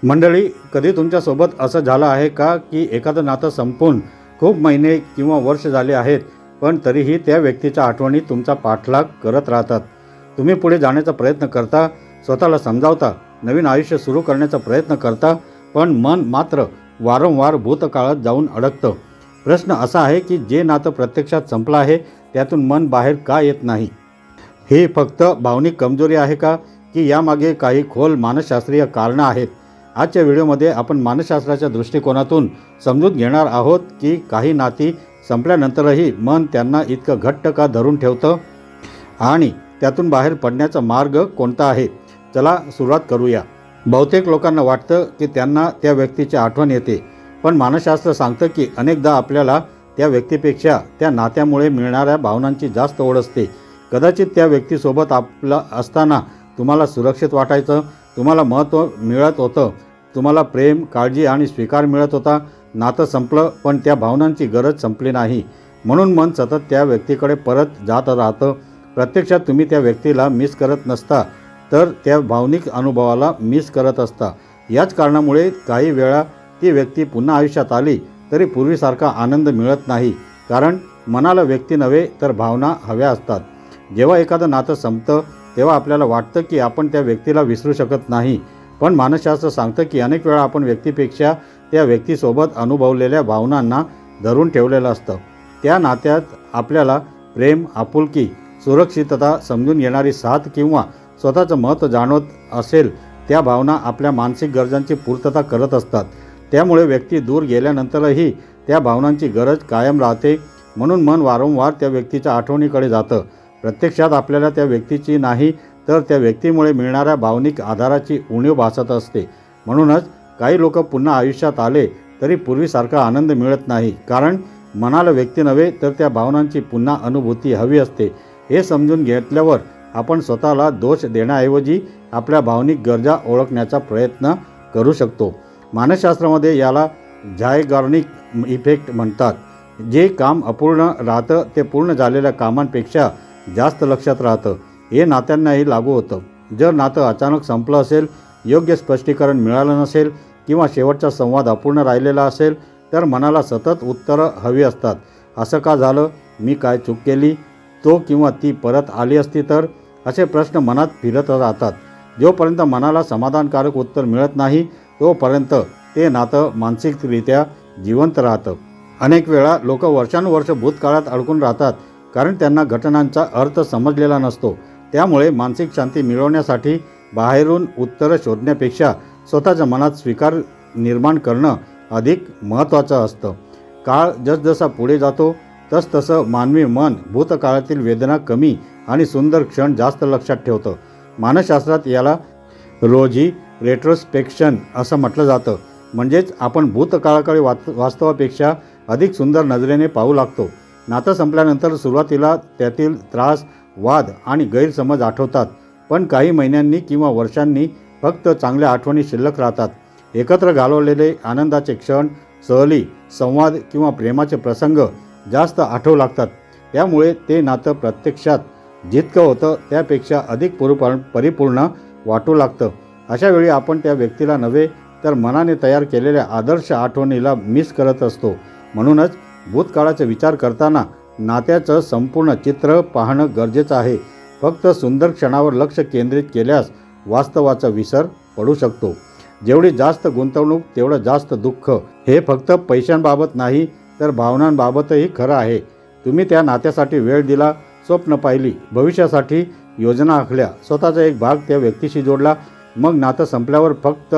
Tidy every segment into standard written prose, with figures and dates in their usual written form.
मंडळी, कधी तुमच्यासोबत असं झालं आहे का की एखादं नातं संपून खूप महिने किंवा वर्ष झाले आहेत, पण तरीही त्या व्यक्तीच्या आठवणी तुमचा पाठलाग करत राहतात. तुम्ही पुढे जाण्याचा प्रयत्न करता, स्वतःला समजावता, नवीन आयुष्य सुरू करण्याचा प्रयत्न करता, पण मन मात्र वारंवार भूतकाळात जाऊन अडकतं. प्रश्न असा आहे की जे नातं प्रत्यक्षात संपलं आहे त्यातून मन बाहेर का येत नाही? ही फक्त भावनिक कमजोरी आहे का, की यामागे काही खोल मानसशास्त्रीय कारणं आहेत? आजच्या व्हिडिओमध्ये आपण मानसशास्त्राच्या दृष्टिकोनातून समजून घेणार आहोत की काही नाती संपल्यानंतरही मन त्यांना इतकं घट्ट का धरून ठेवतं आणि त्यातून बाहेर पडण्याचा मार्ग कोणता आहे. चला सुरुवात करूया. बहुतेक लोकांना वाटतं की त्यांना त्या व्यक्तीची आठवण येते, पण मानसशास्त्र सांगतं की अनेकदा आपल्याला त्या व्यक्तीपेक्षा त्या नात्यामुळे मिळणाऱ्या भावनांची जास्त ओढ असते. कदाचित त्या व्यक्तीसोबत आपलं असताना तुम्हाला सुरक्षित वाटायचं, तुम्हाला महत्त्व मिळत होतं, तुम्हाला प्रेम, काळजी आणि स्वीकार मिळत होता. नातं संपलं, पण त्या भावनांची गरज संपली नाही. म्हणून मन सतत त्या व्यक्तीकडे परत जात राहतं. प्रत्यक्षात तुम्ही त्या व्यक्तीला मिस करत नसता, तर त्या भावनिक अनुभवाला मिस करत असता. याच कारणामुळे काही वेळा ती व्यक्ती पुन्हा आयुष्यात आली तरी पूर्वीसारखा आनंद मिळत नाही, कारण मनाला व्यक्ती नव्हे तर भावना हव्या असतात. जेव्हा एखादं नातं संपतं तेव्हा आपल्याला वाटतं की आपण त्या व्यक्तीला विसरू शकत नाही, पण मानसशास्त्र सांगतं की अनेक वेळा आपण व्यक्तीपेक्षा त्या व्यक्तीसोबत अनुभवलेल्या भावनांना धरून ठेवलेलं असतं. त्या नात्यात आपल्याला प्रेम, आपुलकी, सुरक्षितता, समजून घेणारी साथ किंवा स्वतःचं महत्त्व जाणवत असेल, त्या भावना आपल्या मानसिक गरजांची पूर्तता करत असतात. त्यामुळे व्यक्ती दूर गेल्यानंतरही त्या भावनांची गरज कायम राहते. म्हणून मन वारंवार त्या व्यक्तीच्या आठवणीकडे जातं. प्रत्यक्षात आपल्याला त्या व्यक्तीची नाही, तर त्या व्यक्तीमुळे मिळणाऱ्या भावनिक आधाराची उणीव भासत असते. म्हणूनच काही लोक पुन्हा आयुष्यात आले तरी पूर्वीसारखा आनंद मिळत नाही, कारण मनाला व्यक्ती नव्हे तर त्या भावनांची पुन्हा अनुभूती हवी असते. हे समजून घेतल्यावर आपण स्वतःला दोष देण्याऐवजी आपल्या भावनिक गरजा ओळखण्याचा प्रयत्न करू शकतो. मानसशास्त्रामध्ये याला झायगार्निक इफेक्ट म्हणतात. जे काम अपूर्ण राहतं ते पूर्ण झालेल्या कामांपेक्षा जास्त लक्षात राहतं. हे नात्यांनाही लागू होतं. जर नातं अचानक संपलं असेल, योग्य स्पष्टीकरण मिळालं नसेल किंवा शेवटचा संवाद अपूर्ण राहिलेला असेल, तर मनाला सतत उत्तरं हवी असतात. असं का झालं? मी काय चूक केली? तो किंवा ती परत आली असती तर? असे प्रश्न मनात फिरत राहतात. जोपर्यंत मनाला समाधानकारक उत्तर मिळत नाही तोपर्यंत ते नातं मानसिकरित्या जिवंत राहतं. अनेक वेळा लोक वर्षानुवर्ष भूतकाळात अडकून राहतात, कारण त्यांना घटनांचा अर्थ समजलेला नसतो. त्यामुळे मानसिक शांती मिळवण्यासाठी बाहेरून उत्तरं शोधण्यापेक्षा स्वतःच्या मनात स्वीकार निर्माण करणं अधिक महत्त्वाचं असतं. काळ जसजसा पुढे जातो तसतसं मानवी मन भूतकाळातील वेदना कमी आणि सुंदर क्षण जास्त लक्षात ठेवतं. मानसशास्त्रात याला रोजी रेट्रोस्पेक्शन असं म्हटलं जातं. म्हणजेच आपण भूतकाळाकडे वास्तवापेक्षा अधिक सुंदर नजरेने पाहू लागतो. नातं संपल्यानंतर सुरुवातीला त्यातील त्रास, वाद आणि गैरसमज आठवतात, पण काही महिन्यांनी किंवा वर्षांनी फक्त चांगल्या आठवणी शिल्लक राहतात. एकत्र घालवलेले आनंदाचे क्षण, सहली, संवाद किंवा प्रेमाचे प्रसंग जास्त आठवू लागतात. त्यामुळे ते नातं प्रत्यक्षात जितकं होतं त्यापेक्षा अधिक परिपूर्ण वाटू लागतं. अशा वेळी आपण त्या व्यक्तीला नव्हे तर मनाने तयार केलेल्या आदर्श आठवणीला मिस करत असतो. म्हणूनच भूतकाळाचा विचार करताना नात्याचं संपूर्ण चित्र पाहणं गरजेचं आहे. फक्त सुंदर क्षणावर लक्ष केंद्रित केल्यास वास्तवाचा विसर पडू शकतो. जेवढी जास्त गुंतवणूक तेवढं जास्त दुःख. हे फक्त पैशांबाबत नाही तर भावनांबाबतही खरं आहे. तुम्ही त्या नात्यासाठी वेळ दिला, स्वप्न पाहिली, भविष्यासाठी योजना आखल्या, स्वतःचा एक भाग त्या व्यक्तीशी जोडला, मग नातं संपल्यावर फक्त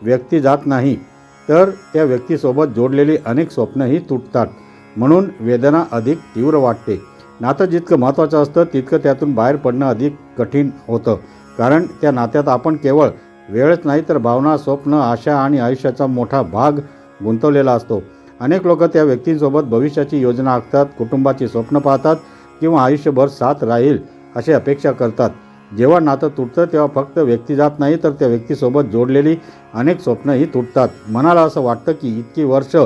व्यक्ती जात नाही, तर त्या व्यक्तीसोबत जोडलेली अनेक स्वप्नही तुटतात. म्हणून वेदना अधिक तीव्र वाटते. नातं जितकं महत्त्वाचं असतं तितकं त्यातून बाहेर पडणं अधिक कठीण होतं, कारण त्या नात्यात आपण केवळ वेळच नाही तर भावना, स्वप्न, आशा आणि आयुष्याचा मोठा भाग गुंतवलेला असतो. अनेक लोक त्या व्यक्तींसोबत भविष्याची योजना आखतात, कुटुंबाची स्वप्न पाहतात किंवा आयुष्यभर साथ राहील अशी अपेक्षा करतात. जेव्हा नातं तुटतं तेव्हा फक्त व्यक्ती जात नाही तर त्या व्यक्तीसोबत जोडलेली अनेक स्वप्नही तुटतात. मनाला असं वाटतं की इतकी वर्ष,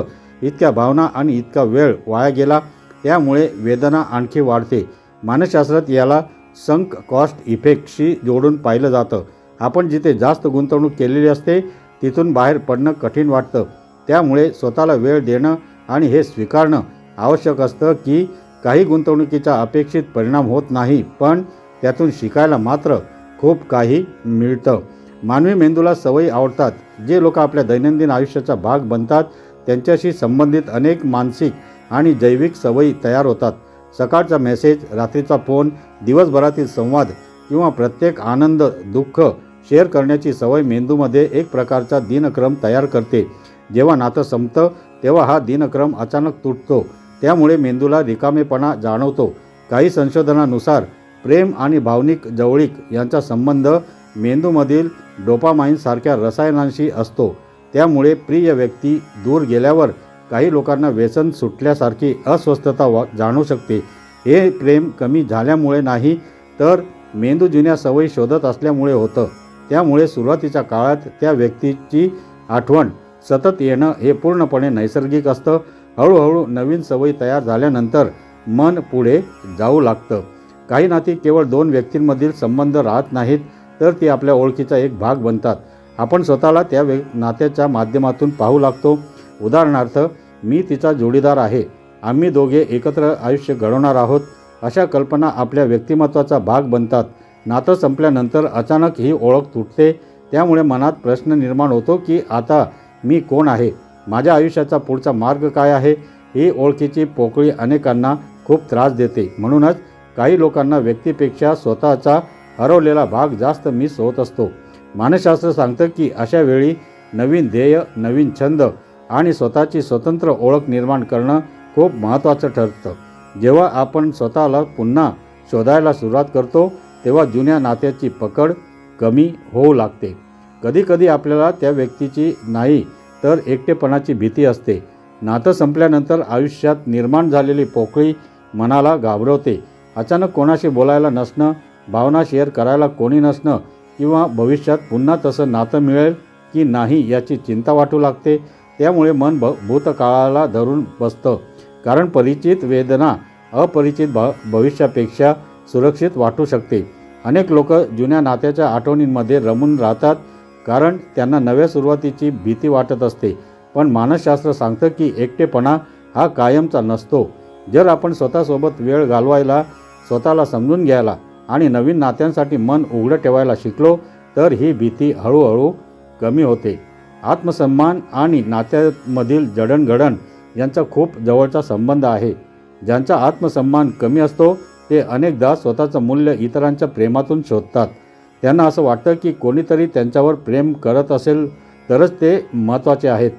इतक्या भावना आणि इतका वेळ वाया गेला. त्यामुळे वेदना आणखी वाढते. मानसशास्त्रात याला संक कॉस्ट इफेक्टशी जोडून पाहिलं जातं. आपण जिथे जास्त गुंतवणूक केलेली असते तिथून बाहेर पडणं कठीण वाटतं. त्यामुळे स्वतःला वेळ देणं आणि हे स्वीकारणं आवश्यक असतं की काही गुंतवणुकीचा अपेक्षित परिणाम होत नाही, पण त्यातून शिकायला मात्र खूप काही मिळतं. मानवी मेंदूला सवयी आवडतात. जे लोक आपल्या दैनंदिन आयुष्याचा भाग बनतात त्यांच्याशी संबंधित अनेक मानसिक आणि जैविक सवयी तयार होतात. सकाळचा मेसेज, रात्रीचा फोन, दिवसभरातील संवाद किंवा प्रत्येक आनंद दुःख शेअर करण्याची सवय मेंदूमध्ये एक प्रकारचा दिनक्रम तयार करते. जेव्हा नातं संपतं तेव्हा हा दिनक्रम अचानक तुटतो. त्यामुळे मेंदूला रिकामेपणा जाणवतो. काही संशोधनानुसार प्रेम आणि भावनिक जवळीक यांचा संबंध मेंदूमधील डोपामाइन सारख्या रसायनांशी असतो. त्यामुळे प्रिय व्यक्ती दूर गेल्यावर काही लोकांना व्यसन सुटल्यासारखी अस्वस्थता जाणवू शकते. हे प्रेम कमी झाल्यामुळे नाही, तर मेंदू जुन्या सवयी शोधत असल्यामुळे होतं. त्यामुळे सुरुवातीच्या काळात त्या व्यक्तीची आठवण सतत येणं हे पूर्णपणे नैसर्गिक असतं. हळूहळू नवीन सवयी तयार झाल्यानंतर मन पुढे जाऊ लागतं. काही नाती केवळ दोन व्यक्तींमधील संबंध राहत नाहीत, तर ती आपल्या ओळखीचा एक भाग बनतात. आपण स्वतःला त्या नात्याच्या माध्यमातून पाहू लागतो. उदाहरणार्थ, मी तिचा जोडीदार आहे, आम्ही दोघे एकत्र आयुष्य घडवणार आहोत, अशा कल्पना आपल्या व्यक्तिमत्वाचा भाग बनतात. नातं संपल्यानंतर अचानक ही ओळख तुटते. त्यामुळे मनात प्रश्न निर्माण होतो की आता मी कोण आहे, माझ्या आयुष्याचा पुढचा मार्ग काय आहे. ही ओळखीची पोकळी अनेकांना खूप त्रास देते. म्हणूनच काही लोकांना व्यक्तीपेक्षा स्वतःचा हरवलेला भाग जास्त मिस होत असतो. मानसशास्त्र सांगतं की अशा वेळी नवीन ध्येय, नवीन छंद आणि स्वतःची स्वतंत्र ओळख निर्माण करणं खूप महत्त्वाचं ठरतं. जेव्हा आपण स्वतःला पुन्हा शोधायला सुरुवात करतो तेव्हा जुन्या नात्याची पकड कमी होऊ लागते. कधीकधी आपल्याला त्या व्यक्तीची नाही तर एकटेपणाची भीती असते. नातं संपल्यानंतर आयुष्यात निर्माण झालेली पोकळी मनाला घाबरवते. अचानक कोणाशी बोलायला नसणं, भावना शेअर करायला कोणी नसणं किंवा भविष्यात पुन्हा तसं नातं मिळेल की नाही याची चिंता वाटू लागते. त्यामुळे मन भूतकाळाला धरून बसतं, कारण परिचित वेदना अपरिचित भविष्यापेक्षा सुरक्षित वाटू शकते. अनेक लोक जुन्या नात्याच्या आठवणींमध्ये रमून राहतात कारण त्यांना नव्या सुरुवातीची भीती वाटत असते. पण मानसशास्त्र सांगतं की एकटेपणा हा कायमचा नसतो. जर आपण स्वतःसोबत वेळ घालवायला, स्वतःला समजून घ्यायला आणि नवीन नात्यांसाठी मन उघडं ठेवायला शिकलो तर ही भीती हळूहळू कमी होते. आत्मसन्मान आणि नात्यामधील जडणघडण यांचा खूप जवळचा संबंध आहे. ज्यांचा आत्मसन्मान कमी असतो ते अनेकदा स्वतःचं मूल्य इतरांच्या प्रेमातून शोधतात. त्यांना असं वाटतं की कोणीतरी त्यांच्यावर प्रेम करत असेल तरच ते महत्त्वाचे आहेत.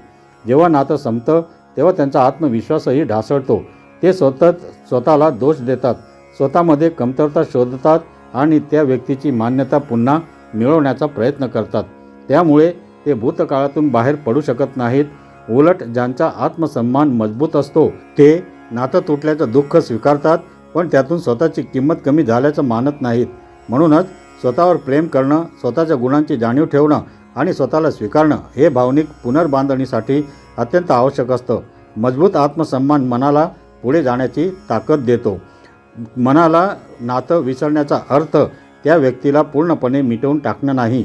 जेव्हा नातं संपतं तेव्हा त्यांचा आत्मविश्वासही ढासळतो. ते स्वतःला दोष देतात, स्वतःमध्ये कमतरता शोधतात आणि त्या व्यक्तीची मान्यता पुन्हा मिळवण्याचा प्रयत्न करतात. त्यामुळे ते भूतकाळातून बाहेर पडू शकत नाहीत. उलट ज्यांचा आत्मसन्मान मजबूत असतो ते नातं तुटल्याचं दुःख स्वीकारतात, पण त्यातून स्वतःची किंमत कमी झाल्याचं मानत नाहीत. म्हणूनच स्वतःवर प्रेम करणं, स्वतःच्या गुणांची जाणीव ठेवणं आणि स्वतःला स्वीकारणं हे भावनिक पुनर्बांधणीसाठी अत्यंत आवश्यक असतं. मजबूत आत्मसन्मान मनाला पुढे जाण्याची ताकद देतो. मनाला नातं विसरण्याचा अर्थ त्या व्यक्तीला पूर्णपणे मिटवून टाकणं नाही,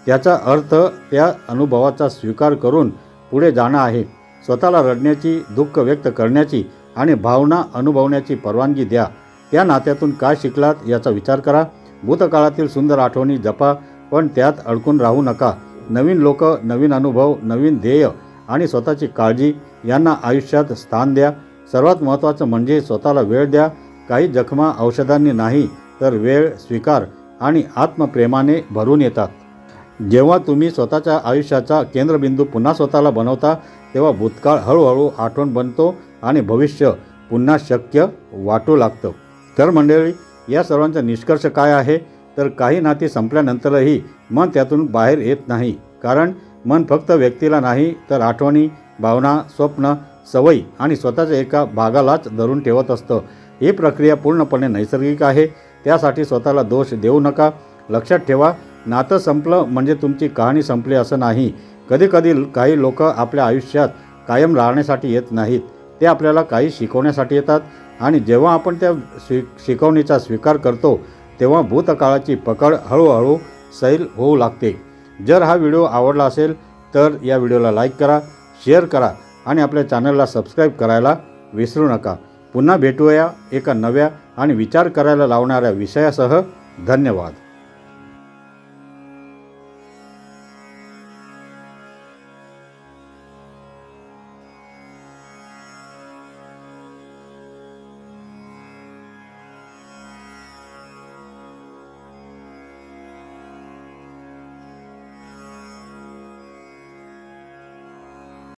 त्याचा अर्थ त्या अनुभवाचा स्वीकार करून पुढे जाणं आहे. स्वतःला रडण्याची, दुःख व्यक्त करण्याची आणि भावना अनुभवण्याची परवानगी द्या. त्या नात्यातून काय शिकलात याचा विचार करा. भूतकाळातील सुंदर आठवणी जपा, पण त्यात अडकून राहू नका. नवीन लोक, नवीन अनुभव, नवीन ध्येय आणि स्वतःची काळजी यांना आयुष्यात स्थान द्या. सर्वात महत्त्वाचं म्हणजे स्वतःला वेळ द्या. काही जखमा औषधांनी नाही तर वेळ, स्वीकार आणि आत्मप्रेमाने भरून येतात. जेव्हा तुम्ही स्वतःच्या आयुष्याचा केंद्रबिंदू पुन्हा स्वतःला बनवता तेव्हा भूतकाळ हळूहळू आठवण बनतो आणि भविष्य पुन्हा शक्य वाटू लागतं. तर मंडळी, या सर्वांचा निष्कर्ष काय आहे तर काही नाती संपल्यानंतरही मन त्यातून बाहेर येत नाही, कारण मन फक्त व्यक्तीला नाही तर आठवणी, भावना, स्वप्न, सवयी आणि स्वतःच्या एका भागालाच धरून ठेवत असतं. ही प्रक्रिया पूर्णपणे नैसर्गिक आहे, त्यासाठी स्वतःला दोष देऊ नका. लक्षात ठेवा, नातं संपलं म्हणजे तुमची कहाणी संपली असं नाही. कधीकधी काही लोक आपल्या आयुष्यात कायम राहण्यासाठी येत नाहीत, ते आपल्याला काही शिकवण्यासाठी येतात आणि जेव्हा आपण त्या शिकवणीचा स्वीकार करतो तेव्हा भूतकाळाची पकड हळूहळू सैल होऊ लागते. जर हा व्हिडिओ आवडला असेल तर या व्हिडिओला लाईक करा, शेअर करा आणि आपल्या चॅनलला सबस्क्राईब करायला विसरू नका. पुन्हा भेटूया एका नव्या आणि विचार करायला लावणाऱ्या विषयासह. धन्यवाद.